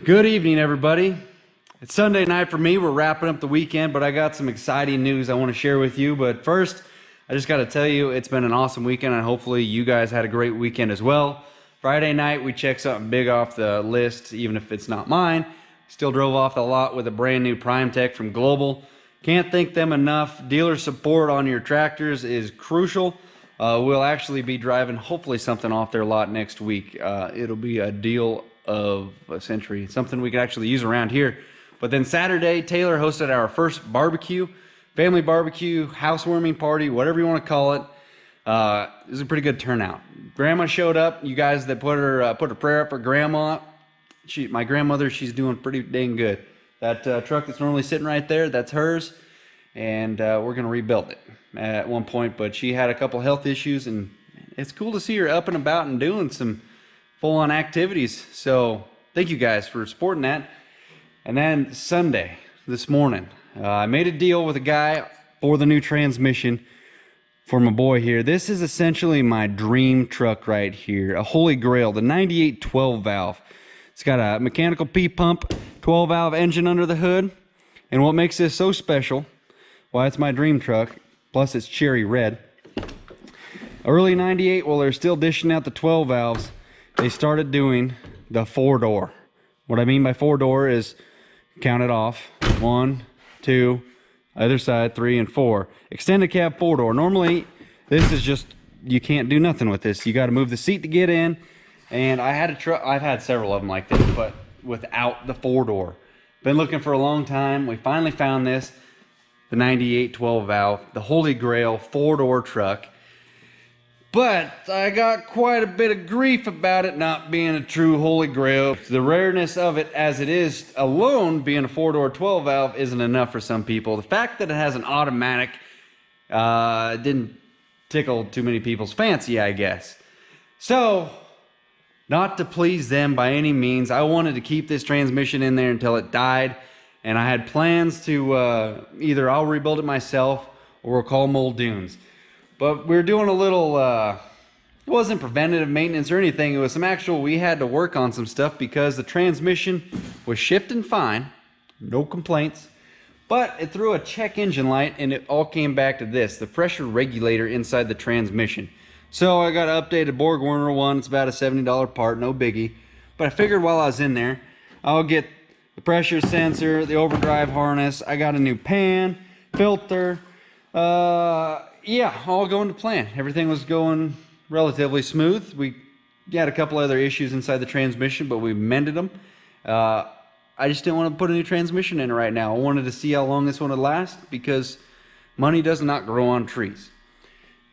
Good evening, everybody. It's Sunday night for me. We're wrapping up the weekend, but I got some exciting news I want to share with you. But first, I just got to tell you, it's been an awesome weekend, and hopefully you guys had a great weekend as well. Friday night, we checked something big off the list, even if it's not mine. Still drove off the lot with a brand new Prime Tech from Global. Can't thank them enough. Dealer support on your tractors is crucial. We'll actually be driving hopefully something off their lot next week. It'll be a deal of a century, something we could actually use around here. But then Saturday, Taylor hosted our first barbecue, family barbecue, housewarming party, whatever you want to call it. It was a pretty good turnout. Grandma showed up. You guys that put a prayer up for Grandma. My grandmother, she's doing pretty dang good. That truck that's normally sitting right there, that's hers, and we're gonna rebuild it at one point. But she had a couple health issues, and it's cool to see her up and about and doing some full-on activities. So thank you guys for supporting that. And then Sunday, this morning, I made a deal with a guy for the new transmission for my boy here. This is essentially my dream truck right here, a Holy Grail, the 98 12 valve. It's got a mechanical P-pump, 12 valve engine under the hood. And what makes this so special, why it's my dream truck, plus it's cherry red. Early 98, while they're still dishing out the 12 valves, they started doing the 4-door. What I mean by 4-door is count it off. 1, 2, other side, 3, and 4. Extended cab 4-door. Normally, this is just, you can't do nothing with this. You got to move the seat to get in. And I had a truck, I've had several of them like this, but without the 4-door. Been looking for a long time. We finally found this, the 98 12 valve, the Holy Grail 4-door truck. But I got quite a bit of grief about it not being a true Holy Grail. The rareness of it as it is alone, being a 4-door 12 valve, isn't enough for some people. The fact that it has an automatic didn't tickle too many people's fancy, I guess. So, not to please them by any means, I wanted to keep this transmission in there until it died. And I had plans to either I'll rebuild it myself or we'll call Muldoon's. But we were doing a little, it wasn't preventative maintenance or anything. It was some actual, we had to work on some stuff because the transmission was shifting fine. No complaints. But it threw a check engine light and it all came back to this, the pressure regulator inside the transmission. So I got an updated Borg Warner one. It's about a $70 part, no biggie. But I figured while I was in there, I'll get the pressure sensor, the overdrive harness. I got a new pan, filter, yeah, all going to plan. Everything was going relatively smooth. We had a couple other issues inside the transmission, but we mended them. I just didn't want to put a new transmission in it right now. I wanted to see how long this one would last because money does not grow on trees.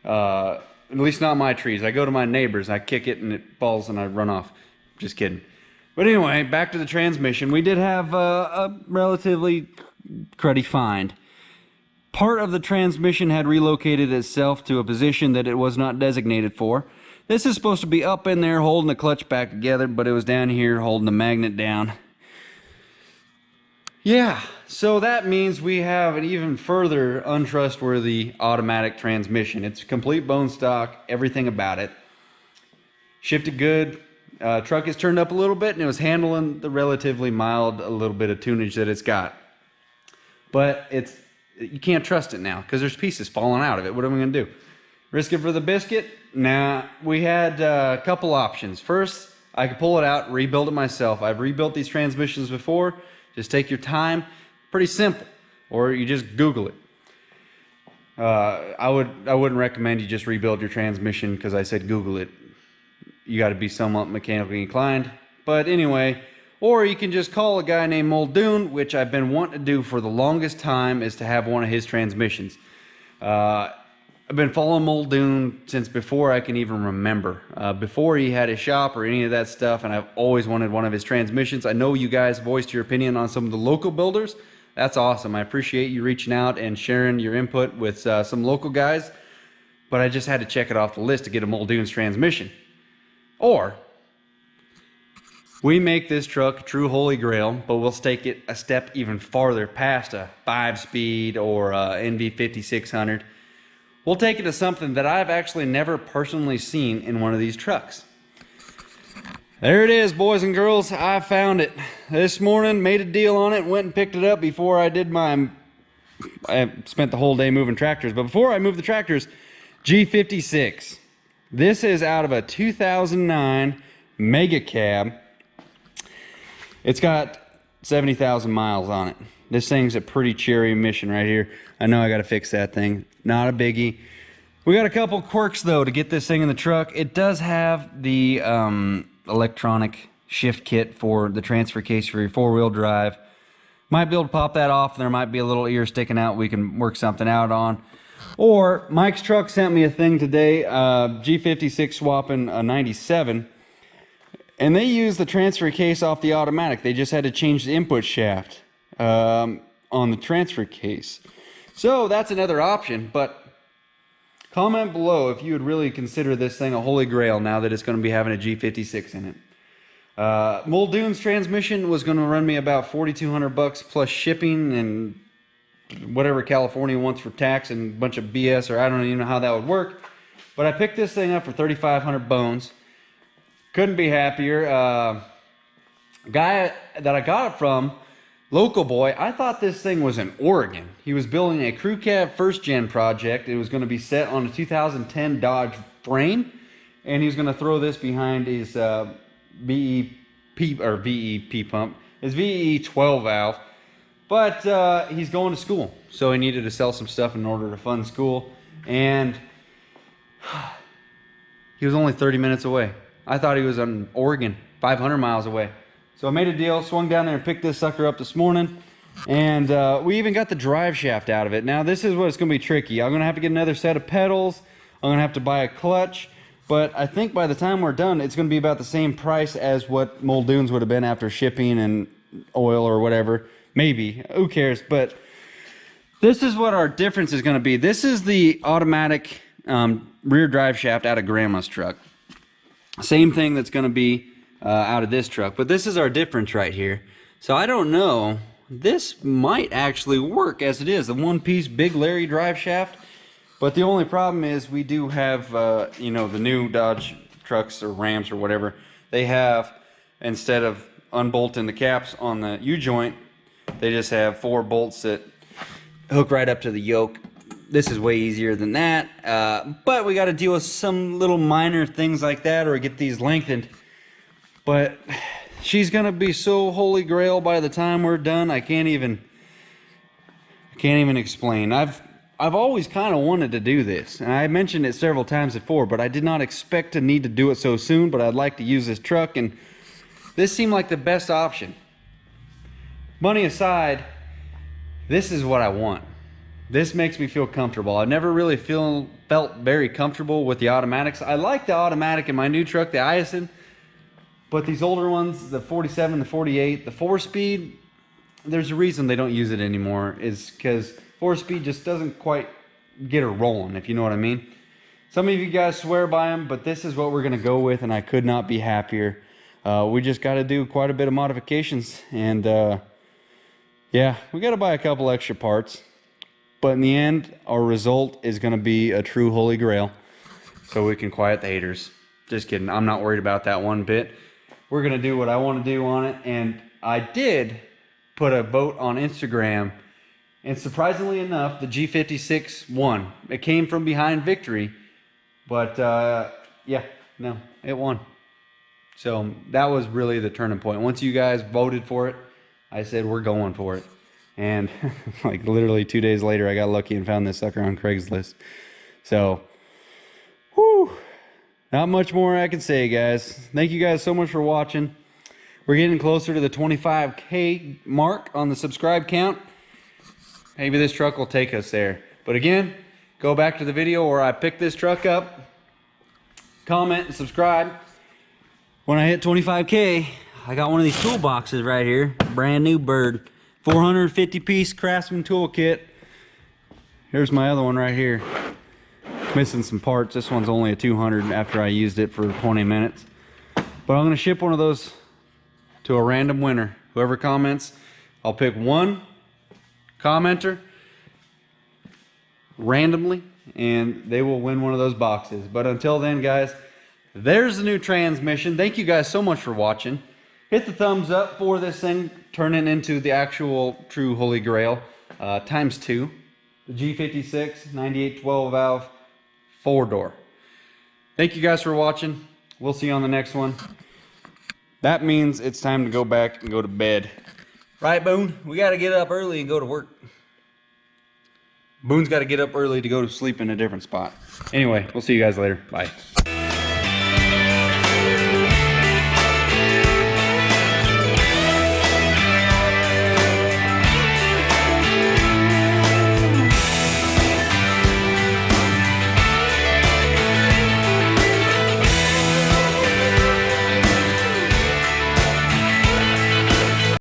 At least not my trees. I go to my neighbors, I kick it and it falls and I run off. Just kidding. But anyway, back to the transmission. We did have a relatively cruddy find. Part of the transmission had relocated itself to a position that it was not designated for. This is supposed to be up in there holding the clutch back together, but it was down here holding the magnet down. Yeah, so that means we have an even further untrustworthy automatic transmission. It's complete bone stock, everything about it. Shifted good. Truck is turned up a little bit and it was handling the relatively mild, a little bit of tunage that it's got. But you can't trust it now because there's pieces falling out of it. What am I going to do? Risk it for the biscuit? Nah, we had a couple options. First, I could pull it out, rebuild it myself. I've rebuilt these transmissions before. Just take your time. Pretty simple. Or you just Google it. I wouldn't recommend you just rebuild your transmission because I said Google it. You got to be somewhat mechanically inclined. But anyway, or you can just call a guy named Muldoon, which I've been wanting to do for the longest time, is to have one of his transmissions. I've been following Muldoon since before I can even remember. Before he had a shop or any of that stuff, and I've always wanted one of his transmissions. I know you guys voiced your opinion on some of the local builders. That's awesome. I appreciate you reaching out and sharing your input with some local guys. But I just had to check it off the list to get a Muldoon's transmission. Or we make this truck a true Holy Grail, but we'll take it a step even farther past a 5-speed or NV 5600. We'll take it to something that I've actually never personally seen in one of these trucks. There it is, boys and girls. I found it this morning, made a deal on it, went and picked it up before I did I spent the whole day moving tractors, but before I moved the tractors, G56. This is out of a 2009 Mega Cab. It's got 70,000 miles on it. This thing's a pretty cherry emission right here. I know I got to fix that thing. Not a biggie. We got a couple quirks though to get this thing in the truck. It does have the electronic shift kit for the transfer case for your four-wheel drive. Might be able to pop that off. There might be a little ear sticking out we can work something out on. Or Mike's truck sent me a thing today, G56 swapping a 97. And they used the transfer case off the automatic. They just had to change the input shaft on the transfer case. So that's another option, but comment below if you would really consider this thing a holy grail now that it's going to be having a G56 in it. Muldoon's transmission was going to run me about $4,200 plus shipping and whatever California wants for tax and a bunch of BS, or I don't even know how that would work. But I picked this thing up for 3,500 bones. Couldn't be happier. Guy that I got it from, local boy, I thought this thing was in Oregon. He was building a crew cab first gen project. It was going to be set on a 2010 Dodge frame, and he was going to throw this behind his VEP pump, his VE 12 valve. But he's going to school, so he needed to sell some stuff in order to fund school, and he was only 30 minutes away. I thought he was in Oregon, 500 miles away. So I made a deal, swung down there and picked this sucker up this morning. And we even got the drive shaft out of it. Now this is what's going to be tricky. I'm going to have to get another set of pedals. I'm going to have to buy a clutch. But I think by the time we're done, it's going to be about the same price as what Muldoon's would have been after shipping and oil or whatever. Maybe. Who cares? But this is what our difference is going to be. This is the automatic rear drive shaft out of Grandma's truck. Same thing that's going to be out of this truck, but this is our difference right here. So I don't know, this might actually work as it is, the one-piece Big Larry drive shaft. But the only problem is we do have you know, the new Dodge trucks or Rams or whatever, they have, instead of unbolting the caps on the U-joint, they just have 4 bolts that hook right up to the yoke. This is way easier than that, but we got to deal with some little minor things like that or get these lengthened. But she's going to be so holy grail by the time we're done, I can't even explain. I've always kind of wanted to do this, and I mentioned it several times before, but I did not expect to need to do it so soon. But I'd like to use this truck, and this seemed like the best option. Money aside, this is what I want. This makes me feel comfortable. I've never really felt very comfortable with the automatics. I like the automatic in my new truck, the Iacin, but these older ones, the 47, the 48, the 4-speed, there's a reason they don't use it anymore. Is because 4-speed just doesn't quite get her rolling, if you know what I mean. Some of you guys swear by them, but this is what we're going to go with, and I could not be happier. We just got to do quite a bit of modifications, and yeah, we got to buy a couple extra parts. But in the end, our result is going to be a true holy grail, so we can quiet the haters. Just kidding. I'm not worried about that one bit. We're going to do what I want to do on it, and I did put a vote on Instagram, and surprisingly enough, the G56 won. It came from behind victory, but yeah, no, it won. So that was really the turning point. Once you guys voted for it, I said we're going for it. And like literally 2 days later, I got lucky and found this sucker on Craigslist. So, whew, not much more I can say, guys. Thank you guys so much for watching. We're getting closer to the 25K mark on the subscribe count. Maybe this truck will take us there. But again, go back to the video where I picked this truck up. Comment and subscribe. When I hit 25K, I got one of these toolboxes right here. Brand new bird. 450 piece Craftsman toolkit. Here's my other one right here. Missing some parts. This one's only a 200 after I used it for 20 minutes. But I'm going to ship one of those to a random winner. Whoever comments, I'll pick one commenter randomly and they will win one of those boxes. But until then, guys, There's the new transmission. Thank you guys so much for watching. Hit the thumbs up for this thing turning into the actual true Holy Grail ×2. The G56 9812 valve 4-door. Thank you guys for watching. We'll see you on the next one. That means it's time to go back and go to bed. Right, Boone? We got to get up early and go to work. Boone's got to get up early to go to sleep in a different spot. Anyway, we'll see you guys later. Bye.